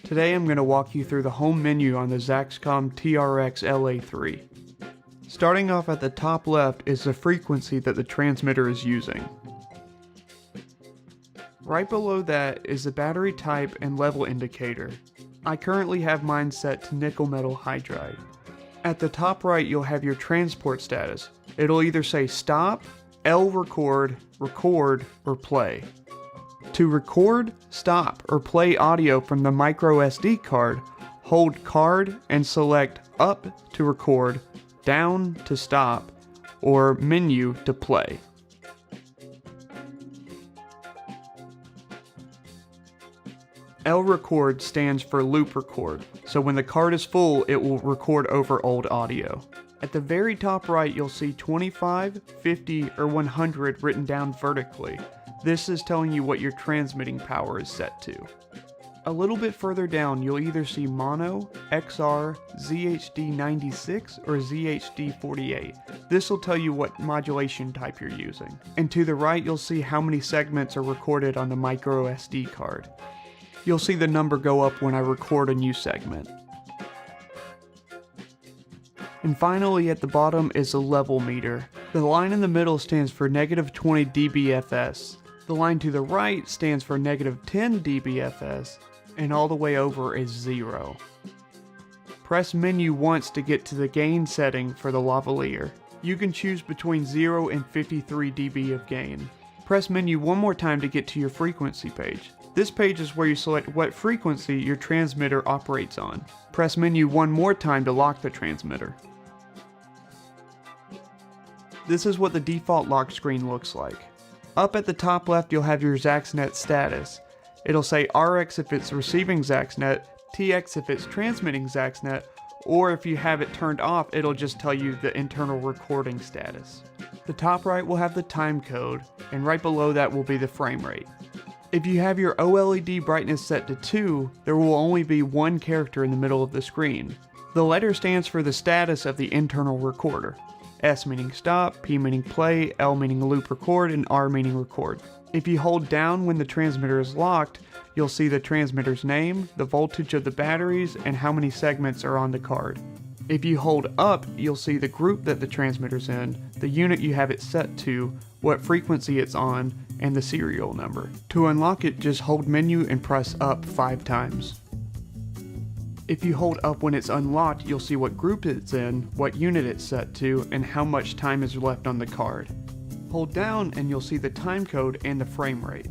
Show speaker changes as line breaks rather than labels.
Today I'm going to walk you through the home menu on the Zaxcom TRXLA3. Starting off at the top left is the frequency that the transmitter is using. Right below that is the battery type and level indicator. I currently have mine set to nickel metal hydride. At the top right you'll have your transport status. It'll either say stop, L record, record, or play. To record, stop, or play audio from the micro SD card, hold card and select up to record, down to stop, or menu to play. L record stands for loop record, so when the card is full it will record over old audio. At the very top right you'll see 25, 50, or 100 written down vertically. This is telling you what your transmitting power is set to. A little bit further down you'll either see mono, XR, ZHD96, or ZHD48. This will tell you what modulation type you're using. And to the right you'll see how many segments are recorded on the micro SD card. You'll see the number go up when I record a new segment. And finally at the bottom is the level meter. The line in the middle stands for -20 dBFS. The line to the right stands for -10 dBFS, and all the way over is 0. Press menu once to get to the gain setting for the lavalier. You can choose between 0 and 53 dB of gain. Press menu one more time to get to your frequency page. This page is where you select what frequency your transmitter operates on. Press menu one more time to lock the transmitter. This is what the default lock screen looks like. Up at the top left you'll have your Zaxnet status. It'll say RX if it's receiving Zaxnet, TX if it's transmitting Zaxnet, or if you have it turned off it'll just tell you the internal recording status. The top right will have the time code, and right below that will be the frame rate. If you have your OLED brightness set to 2, there will only be one character in the middle of the screen. The letter stands for the status of the internal recorder. S meaning stop, P meaning play, L meaning loop record, and R meaning record. If you hold down when the transmitter is locked, you'll see the transmitter's name, the voltage of the batteries, and how many segments are on the card. If you hold up, you'll see the group that the transmitter's in, the unit you have it set to, what frequency it's on, and the serial number. To unlock it, just hold menu and press up 5 times. If you hold up when it's unlocked, you'll see what group it's in, what unit it's set to, and how much time is left on the card. Hold down and you'll see the time code and the frame rate.